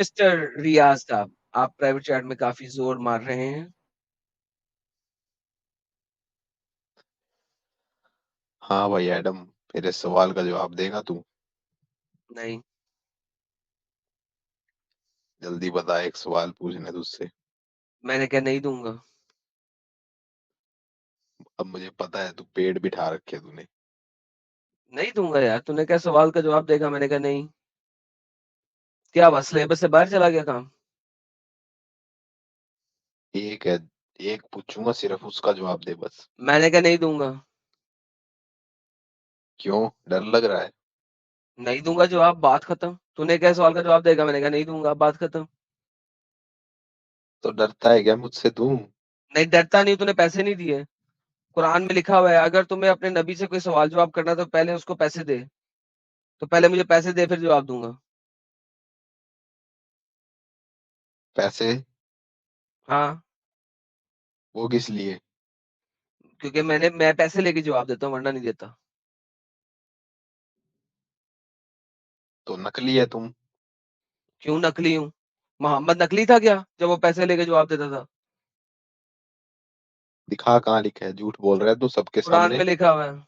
Mister रियाज़ साहब, आप private chat में काफ़ी ज़ोर मार रहे हैं। हाँ भाई एडम, मेरे सवाल का जवाब देगा तू? नहीं, जल्दी बता, एक सवाल पूछना तुझसे। मैंने कहा नहीं दूँगा। अब मुझे पता है तू पेड़ बिठा रखे तूने। नहीं दूँगा यार, तूने कहा सवाल का जवाब देगा, मैंने कहा नहीं। क्या हुआ सिलेबस से बाहर चला गया काम? एक है, एक पूछूंगा सिर्फ, उसका जवाब दे बस। मैंने कहा नहीं दूँगा। क्यों, डर लग रहा है? नहीं दूँगा जवाब, बात खत्म। तूने कहा सवाल का जवाब देगा, मैंने कहा नहीं दूँगा, बात खत्म। तो डरता है क्या मुझसे तू? नहीं डरता नहीं, तूने पैसे नहीं दिए। कुरान में लिखा हुआ है अगर तुम्हें अपने नबी से कोई सवाल जवाब करना है तो पहले उसको पैसे दे। तो पहले मुझे पैसे दे फिर जवाब दूँगा। पैसे? हाँ, वो किस लिए? क्योंकि मैं पैसे लेके जवाब देता हूँ वरना नहीं देता। तो नकली है तुम। क्यों नकली हूँ? मोहम्मद नकली था क्या जब वो पैसे लेके जवाब देता था? दिखा, कहाँ लिखा है? झूठ बोल रहा है तू सबके कुरान सामने। में लिखा हुआ है।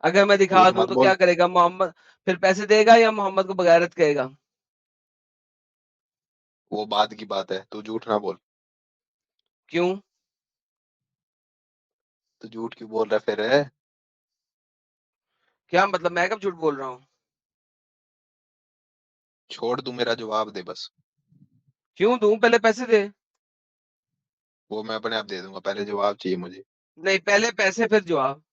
अगर मैं दिखा झूठ दूं मत तो क्या बोल। करेगा मोहम्मद? फिर पैसे देगा या मोहम्मद को बगैरत कहेगा? वो बाद की बात है, तू झूठ ना बोल। क्यों? तू झूठ क्यों बोल रहा है फिर है? क्या मतलब मैं कब झूठ बोल रहा हूँ? छोड़, तू मेरा जवाब दे बस। क्यों दूं? पहले पैसे दे। वो मैं अपने आप दे दूंगा, पहले जवाब चाहिए मुझे। नहीं पहले पैसे फिर जवाब।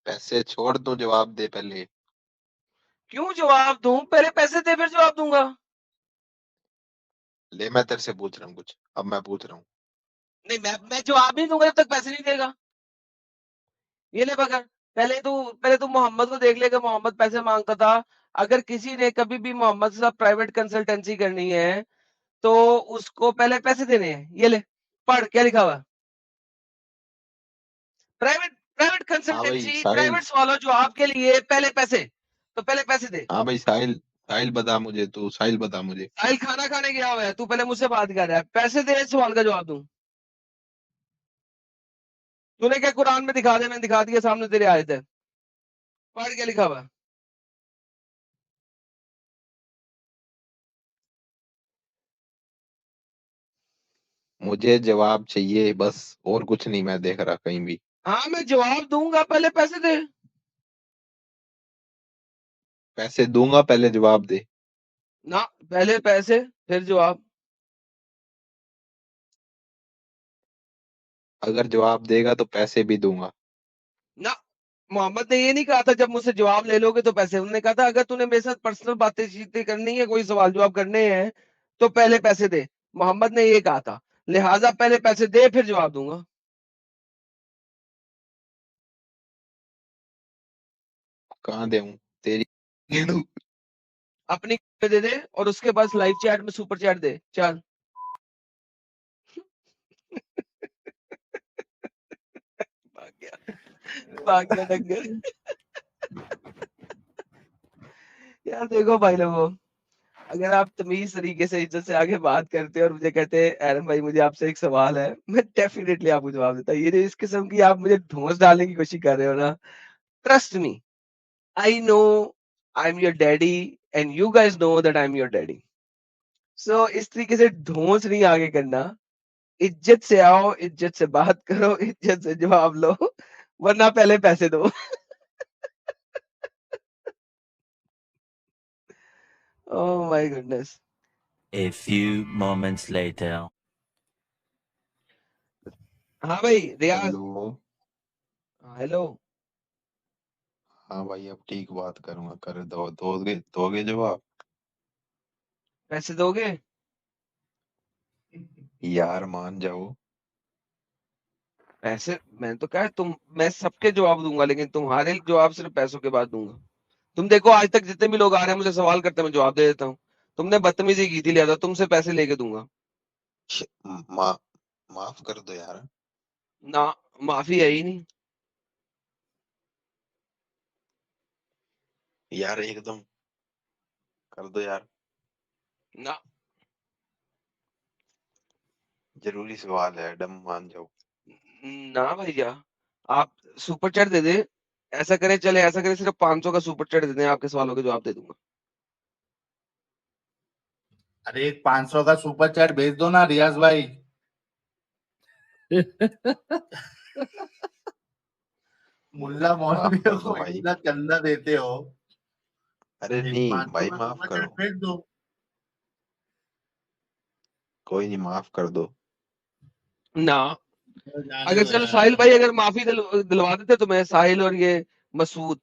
पैसे छोड़, तू जवाब दे पहले। क्यों जवाब दूं? पहले पैसे दे फिर जवाब दूंगा। ले, मैं तेरे से पूछ रहा हूँ कुछ, अब मैं पूछ रहा हूँ। नहीं मैं जवाब नहीं दूंगा जब तक पैसे नहीं देगा। ये ले पकड़। पहले तू मोहम्मद को देख लेगा, मोहम्मद पैसे मांगता था। अगर किसी ने कभी भी मोहम्मद के साथ प्राइवेट कंसल्टेंसी करनी है तो उसको पहले पैसे देने हैं। ये ले पढ़ क्या लिखा हुआ है। प्राइवेट प्राइवेट हाँ भाई कंसल्टेंसी, साहिल। प्राइवेट सवालों जवाब के लिए पहले पैसे। तो पहले पैसे दे। हाँ भाई साहिल, साहिल बता मुझे, तू साहिल बता मुझे। साहिल खाना खाने गया हुआ है, तू पहले मुझसे बात कर रहा है, पैसे दे सवाल का जवाब दूं। तूने क्या कुरान में दिखा दे, मैंने दिखा दिया सामने तेरे आयत है। पढ़ क्या लिखा हुआ है। मुझे जवाब चाहिए बस, और कुछ नहीं मैं देख रहा कहीं भी। हाँ मैं जवाब दूंगा, पहले पैसे दे। पैसे दूंगा, पहले जवाब दे। ना, पहले पैसे फिर जवाब। अगर जवाब देगा तो पैसे भी दूंगा। ना, मोहम्मद ने ये नहीं कहा था जब मुझसे जवाब ले लोगे तो पैसे। उन्होंने कहा था अगर तूने मेरे साथ पर्सनल बातें चीतें करनी है, कोई सवाल जवाब करने हैं तो पहले पैसे दे। मोहम्मद ने ये कहा था, लिहाजा पहले पैसे दे फिर जवाब दूंगा। कहाँ दे तेरी? दे दूं? अपनी दे दे और उसके बाद लाइव चैट में सुपर चैट दे चल। भाग गया, भाग गया डंगर। यार देखो भाई लोगों, अगर आप तमीज तरीके से इज्जत से आगे बात करते हैं और मुझे कहते हैं एरन भाई मुझे आपसे एक सवाल है, मैं डेफिनेटली आपको जवाब देता। ये जो इस किस्म की आप मुझे धौंस डालने की कोशिश कर रहे हो ना, trust me, I know I am your daddy and you guys know that I am your daddy. So इस तरीके से धौंस नहीं आगे करना। इज्जत से आओ, इज्जत से बात करो, इज्जत से जवाब लो, वरना पहले पैसे दो। Oh my goodness. A few moments later. हाँ भाई रियाज। हेलो। हेलो। हाँ भाई, अब ठीक बात करूंगा, कर दोगे दोगे जवाब? पैसे दोगे? यार मान जाओ। पैसे मैंने तो कहा तुम, मैं सबके जवाब दूंगा लेकिन तुम्हारे जवाब सिर्फ पैसों के बाद दूंगा। तुम देखो आज तक जितने भी लोग आ रहे हैं मुझे सवाल करते हैं मैं जवाब दे देता हूँ। तुमने बदतमीजी की थी लिया तुमसे पैसे लेके दूंगा। श- मा, माफ कर दो यार। ना, माफी है ही नहीं। यार एकदम कर दो यार, ना जरूरी सवाल है, डम मान जाओ। ना भैया, आप सुपर चैट दे दे। ऐसा करें, चले ऐसा करें, सिर्फ 500 का सुपर चैट दे दें, आपके सवालों के जवाब दे दूंगा। अरे एक 500 का सुपर चैट भेज दो ना रियाज भाई। मुल्ला मौलवी माफ कर दो को भाई। इतना चंदा देते हो, अरे एक नहीं 500 भाई, का माफ सुपर करो, चैट भेज दो। कोई नहीं, माफ कर दो। ना जाने अगर दो चलो यार। साहिल भाई अगर माफी दिलवा देते तुम्हें, साहिल और ये मसूद,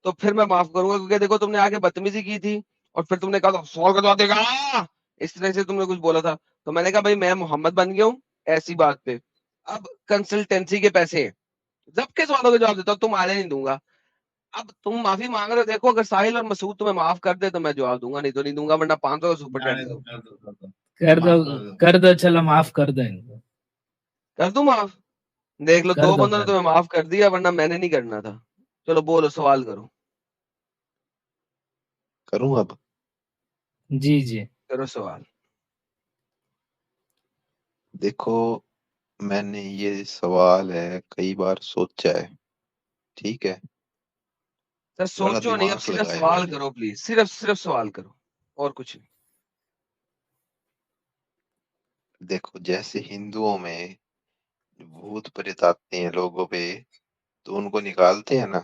तो फिर मैं माफ करूंगा, क्योंकि देखो तुमने आके बदतमीजी की थी और फिर तुमने कहा था सवाल का जवाब देगा, इस तरह से तुमने कुछ बोला था। तो मैंने कहा भाई मैं मोहम्मद बन गया हूँ ऐसी बात पे, अब कंसल्टेंसी के पैसे हैं, सबके सवालों के जवाब देता हूँ, तुम्हारे नहीं दूंगा। अब तुम माफी मांग रहे हो, देखो अगर साहिल और मसूद तुम्हें माफ कर दे तो मैं जवाब दूंगा, नहीं तो नहीं दूंगा, वरना 500 का सुपर चैट जाने दे दो, दो। कर दो, कर दो। कर दो, माफ कर दो। कर दो, चलो माफ कर दो इनको, कर दूं माफ? देख लो, कर दो दो, बंदों ने कर तुम्हें माफ कर दिया, वरना मैंने नहीं करना था। चलो बोलो, सवाल करो। करूं अब? जी जी। करो सवाल। देखो, मैंने ये सवाल है कई बार सोचा है, ठीक है? सर बड़ा सोचो नहीं, अब दिमाग सीधा लगाया सवाल मैंने। करो प्लीज, सिर्फ सिर्फ सवाल करो, और कुछ नहीं। देखो, जैसे हिंदुओं में भूत प्रेत आते हैं लोगों पे, तो उनको निकालते हैं ना,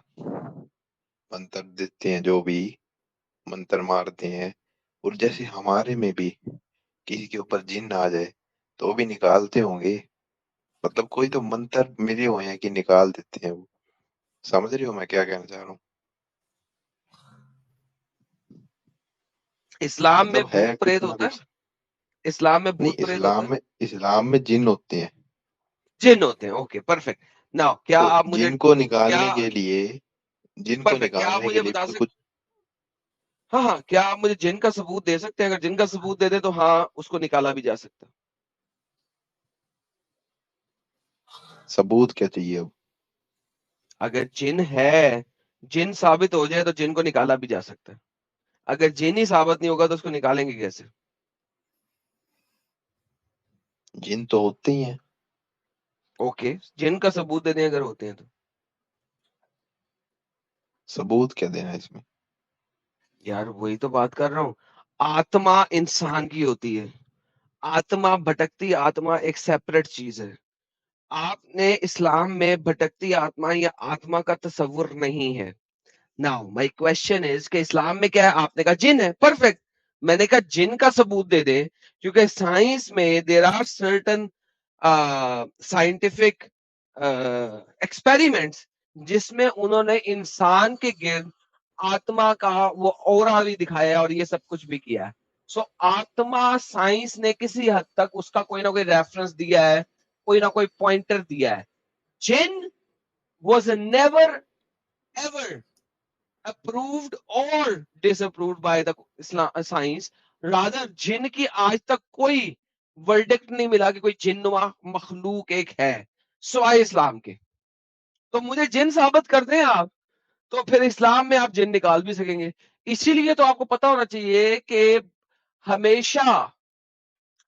मंत्र देते हैं, जो भी मंत्र मारते हैं। और जैसे हमारे में भी किसी के ऊपर जिन आ जाए तो भी निकालते होंगे। मतलब कोई तो मंत्र मिले हुए हैं कि निकाल देते हैं वो। समझ रही हो मैं क्या कहना चाह रहा हूँ? इस्लाम में मतलब भूत है प्रेत कुछ ना होता कुछ। है? इस्लाम में नहीं, भूत प्रेत होता है? इस्लाम में जिन होते हैं। जिन होते हैं, ओके परफेक्ट। नाउ क्या तो आप मुझे, जिनको क्या, निकालने के लिए जिनको परफेक्ट, क्या आप निकालने के मुझे लिए बता भी सकते, कुछ। हाँ हाँ, क्या आप मुझे जिन का सबूत दे सकते हैं? अगर जिन का सबूत दे दे तो हाँ, उसको निकाला भी जा सकता है। सबूत क्या चाहिए अब? अगर जिन है, जिन साबित हो जाए तो जिन को निकाला भी जा सकता है। अगर जिन ही साबित नहीं होगा तो उसको निकालेंगे कैसे? जिन तो होते ही हैं। ओके, जिन का सबूत दे दें अगर होते हैं तो। सबूत क्या देना है इसमें? यार वही तो बात कर रहा हूँ, आत्मा इंसान की होती है, आत्मा, भटकती आत्मा एक सेपरेट चीज है। आपने इस्लाम में भटकती आत्मा या आत्मा का तस्वुर नहीं है। नाउ माय क्वेश्चन इज कि इस्लाम में क्या है? आपने कहा जिन है, परफेक्ट। मैंने कहा जिन का सबूत दे दे, क्योंकि साइंस में there are certain scientific experiments जिसमें उन्होंने इंसान के गिर्द आत्मा का वो ऑरा भी दिखाया और ये सब कुछ भी किया है। सो आत्मा, साइंस ने किसी हद तक उसका कोई ना कोई रेफरेंस दिया है, कोई ना कोई पॉइंटर दिया है। जिन was never ever approved or disapproved by the science. Rather जिन की आज तक कोई वर्डिक्ट नहीं मिला कि कोई जिन्नुमा मखलूक एक है सिवाय इस्लाम के। तो मुझे जिन साबित कर दें आप, तो फिर इस्लाम में आप जिन निकाल भी सकेंगे। इसीलिए तो आपको पता होना चाहिए कि हमेशा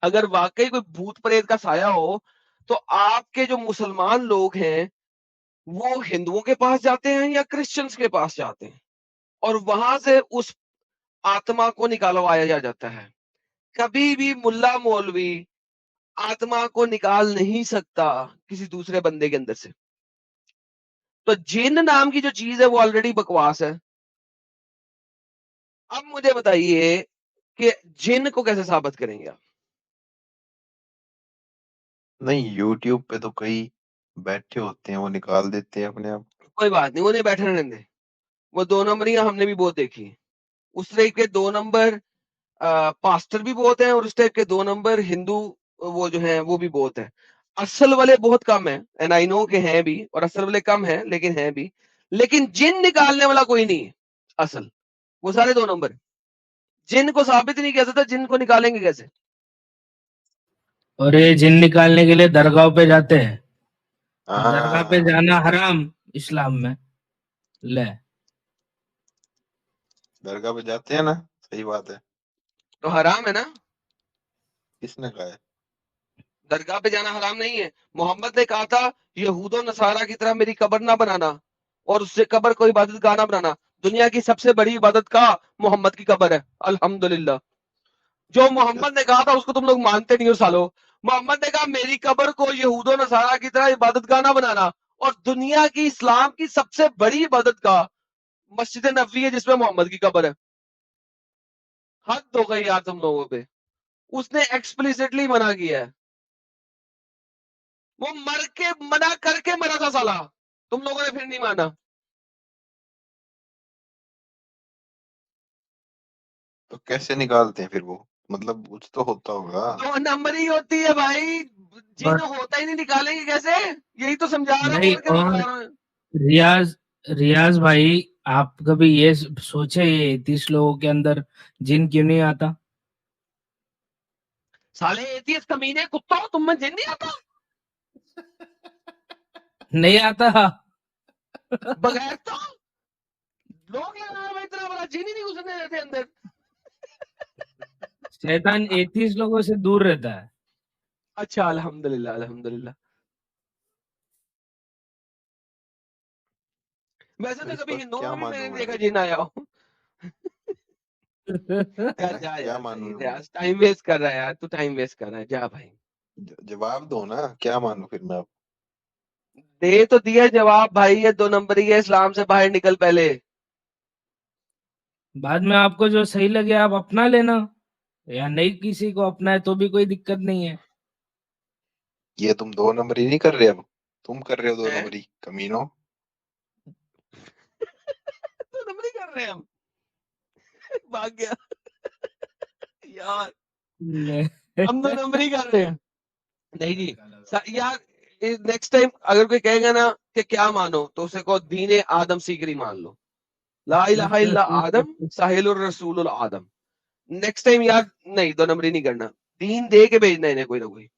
अगर वाकई कोई भूत प्रेत का साया हो, तो आपके जो मुसलमान लोग हैं वो हिंदुओं के पास जाते हैं या क्रिश्चियंस के पास जाते हैं, और वहां से उस आत्मा को निकालवाया जाता है। कभी भी मुल्ला मौलवी आत्मा को निकाल नहीं सकता किसी दूसरे बंदे के अंदर से। तो जिन नाम की जो चीज है वो ऑलरेडी बकवास है। अब मुझे बताइए कि जिन को कैसे साबित करेंगे आप? नहीं, यूट्यूब पे तो कई बैठे होते हैं, वो निकाल देते हैं अपने आप। कोई बात नहीं, उन्हें बैठे रहने दें। वो दो नंबरियां हमने भी बहुत देखी है। उस तरह के दो नंबर पास्टर भी बहुत हैं, और उस टाइप के दो नंबर हिंदू वो जो है वो भी बहुत है। असल वाले बहुत कम है, एंड आई नो के हैं भी, और असल वाले कम है लेकिन हैं भी। लेकिन जिन निकालने वाला कोई नहीं है असल, वो सारे दो नंबर हैं। जिन को साबित नहीं किया सकता, जिन को निकालेंगे कैसे? और ये जिन निकालने के लिए दरगाह पे जाते हैं, दरगाह पे हाँ, जाना हराम इस्लाम में। ले, दरगाह पे जाते हैं ना, सही बात है। तो हराम है ना, किसने कहा है? दरगाह पे जाना हराम नहीं है। मोहम्मद ने कहा था यहूदो नसारा की तरह मेरी कब्र ना बनाना और उससे कब्र को इबादत गाह ना बनाना। दुनिया की सबसे बड़ी इबादत का मोहम्मद की कब्र है, अल्हम्दुलिल्लाह। जो मोहम्मद ने कहा था उसको तुम लोग मानते नहीं हो सालो। मोहम्मद ने कहा मेरी कब्र को यहूदो नसारा की तरह इबादत गाह ना बनाना, और दुनिया की इस्लाम की सबसे बड़ी इबादत का मस्जिद नबवी है जिसमें मोहम्मद की कब्र है। हद हो गई यार तुम लोगों पे। उसने एक्सप्लिसिटली मना किया है, वो मर के मना करके मरा था साला, तुम लोगों ने फिर नहीं माना। तो कैसे निकालते हैं फिर वो? मतलब कुछ तो होता होगा। 2 नंबर ही होती है भाई, जिन और होता ही नहीं निकालेंगे कैसे? यही तो समझा रहा हूं नहीं, और क्या समझा और रहा हूं। रियाज रियाज भाई, आप कभी ये सोचे ये 30 लोगों के अंदर जिन क्यों नहीं आता? साले एथियस्ट कमीने कुत्तों, तुम में जिन नहीं आता? नहीं आता। बगैर तो लोग लगा हुआ इतना बड़ा जिन ही नहीं घुसने देते अंदर। शैतान 31 लोगों से दूर रहता है। अच्छा अल्हम्दुलिल्लाह अल्हम्दुलिल्लाह। वैसे तो तो इस कभी पर हिंदुओं क्या में भी मैंने मानूं नहीं मैं देखा फिर? जिन आया हो। है यार ना, जा क्या यार, मानूं नहीं मैं? यार टाइम वेस्ट कर रहा है यार, तू टाइम वेस्ट कर रहा है, जा भाई। जवाब दो ना, क्या मानूं फिर मैं अब? दे तो दिया जवाब भाई, ये 2 नंबर ही है, इस्लाम से बाहर निकल पहले। बाद में आपको जो सही लगे आप अपना लेना, या नहीं किसी को अपना है तो भी कोई दिक्कत नहीं है। ये तुम 2 नंबरी नहीं कर रहे अब? तुम कर रहे हो दो हैं? नंबरी कमीनो। 2 नंबर ही कर रहे हैं हम। भाग गया यार, नहीं। हम 2 नंबर ही कर रहे हैं। नहीं जी, यार नेक्स्ट टाइम अगर कोई कहेगा ना कि क्या मानो, तो उसे कहो दीन आदम सीकरी मान लो। ला इलाहा इल्ला आदम साहिलुर रसूलुल आदम। नेक्स्ट टाइम यार नहीं 2 नंबर ही नहीं करना, दीन दे के भेजना इन्हें कोई ना कोई।